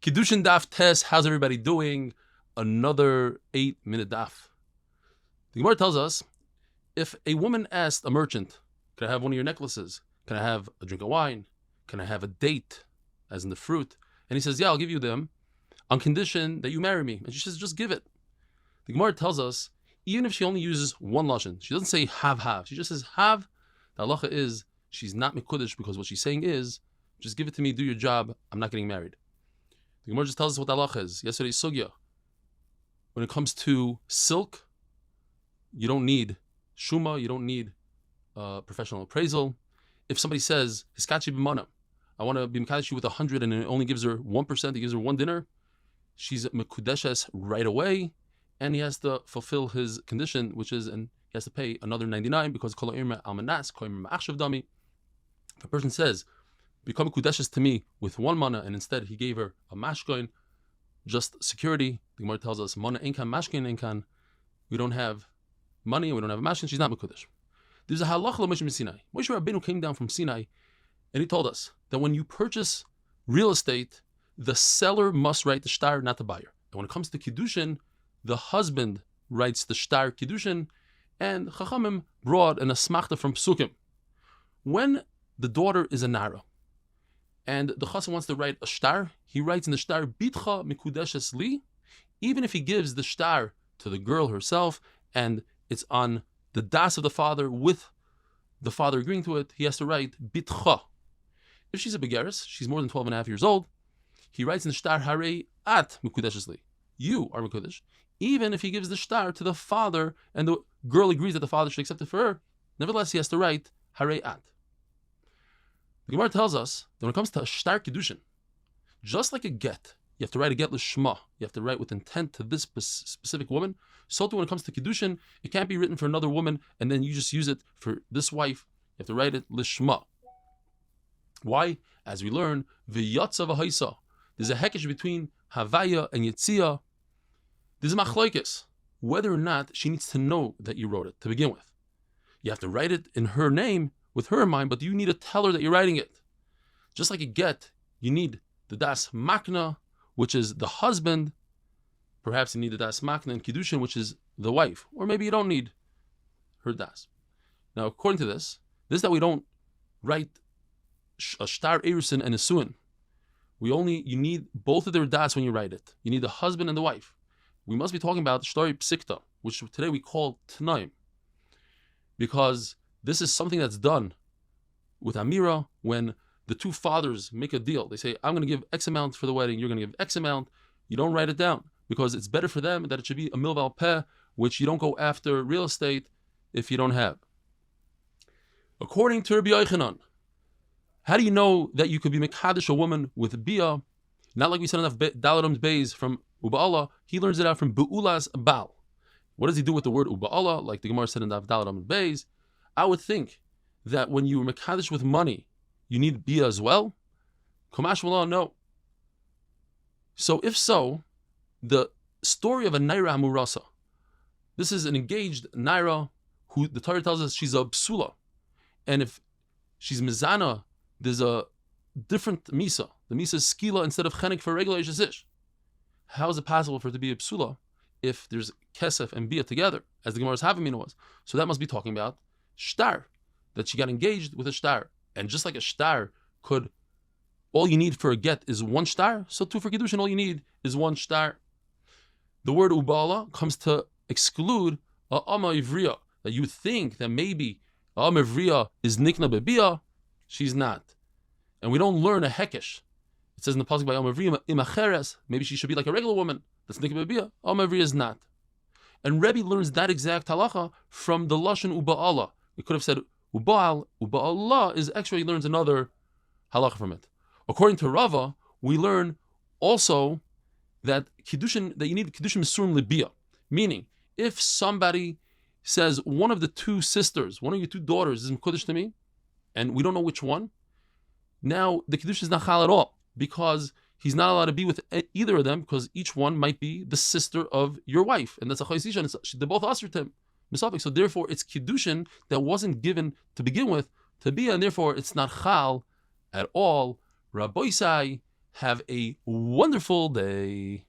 Kiddushin daf test. How's everybody doing? Another 8-minute daf. The Gemara tells us, if a woman asked a merchant, can I have one of your necklaces? Can I have a drink of wine? Can I have a date, as in the fruit? And he says, yeah, I'll give you them on condition that you marry me. And she says, just give it. The Gemara tells us, even if she only uses one lashon, she doesn't say have. She just says have. The halacha is, she's not mekudesh, because what she's saying is, just give it to me, do your job, I'm not getting married. The Gemara just tells us what the halacha is. Yesterday's sugya. When it comes to silk, you don't need shuma, you don't need professional appraisal. If somebody says, hiskachi b'mana, I want to be mekadesh with 100 and it only gives her 1%, he gives her one dinner, she's mekudeshes right away, and he has to fulfill his condition, which is, and he has to pay another 99 because kol ha'irma almanas, kol ha'irma achshav dami. If a person says, become kudeshes to me with one mana, and instead he gave her a mashkoin, just security. The Gemara tells us, mana inkan, mashkoin inkan. We don't have money, we don't have a mashkoin, she's not mekudesh. There's a halacha l'Moshe min Sinai. Moshe Rabbeinu came down from Sinai, and he told us that when you purchase real estate, the seller must write the shtar, not the buyer. And when it comes to Kiddushin, the husband writes the shtar Kiddushin, and Chachamim brought an asmachta from Psukim. When the daughter is a nara, and the chassan wants to write a shtar, he writes in the shtar, bitcha mikudeshes li, even if he gives the shtar to the girl herself, and it's on the das of the father, with the father agreeing to it, he has to write bitcha. If she's a begeris, she's more than 12 and a half years old, he writes in the shtar, hare at mikudeshes li, you are mikudesh. Even if he gives the shtar to the father, and the girl agrees that the father should accept it for her, nevertheless he has to write hare at. The Gemara tells us that when it comes to a shtar Kiddushin, just like a get, you have to write a get l'shma, you have to write with intent to this specific woman, so too when it comes to Kiddushin, it can't be written for another woman and then you just use it for this wife. You have to write it l'shma. Why? As we learn, v'yatza v'haisa, there's a hekesh between havaya and yitzia. There's a machlokes, whether or not she needs to know that you wrote it to begin with. You have to write it in her name, with her in mind, but you need to tell her that you're writing it. Just like a get, you need the das makna, which is the husband. Perhaps you need the das makna in Kiddushin, which is the wife. Or maybe you don't need her das. Now, according to this that we don't write a shtar erusin and a suin. You need both of their das when you write it. You need the husband and the wife. We must be talking about shtar psikta, which today we call tnaim, because this is something that's done with Amira when the two fathers make a deal. They say, I'm going to give X amount for the wedding, you're going to give X amount. You don't write it down because it's better for them that it should be a milval peh, which you don't go after real estate if you don't have. According to Rabbi Yochanan, how do you know that you could be mekadesh a woman with bia? Not like we said enough Dalaram's Beis from Uba'ala. He learns it out from Be'ula's Baal. What does he do with the word Uba'ala? Like the Gemara said in Dalaram's Beis, I would think that when you were mekadesh with money, you need bia as well. Kamash Wallah, no. So if so, the story of a naira amurasa, this is an engaged naira who the Torah tells us she's a psula, and if she's mizana, there's a different misa. The misa is skila instead of chenek for regular yeshasish. How is it possible for it to be a psula if there's kesef and bia together, as the Gemara's Havamina was? So that must be talking about shtar, that she got engaged with a shtar. And just like a shtar could, all you need for a get is one shtar, so too for Kiddushin, all you need is one shtar. The word ubala comes to exclude a ama ivriya, that you think that maybe ama ivriya is nikna bebia, she's not. And we don't learn a hekesh. It says in the pasuk by ama ivriya, imacheres, maybe she should be like a regular woman, that's nikna bebia, ama ivriya is not. And Rebbe learns that exact halacha from the lashon uba'ala. We could have said uba'ala is extra, he learns another halacha from it. According to Rava, we learn also that Kiddushin, that you need Kiddushin Misurim Libia. Meaning, if somebody says one of the two sisters, one of your two daughters is Mekudesh to me, and we don't know which one, now the Kiddush is not chal at all, because he's not allowed to be with either of them, because each one might be the sister of your wife, and that's a chayisisha, and they're both asr to him. So therefore, it's Kiddushin that wasn't given to begin with to be, and therefore it's not chal at all. Rabbi Isai, Have a wonderful day.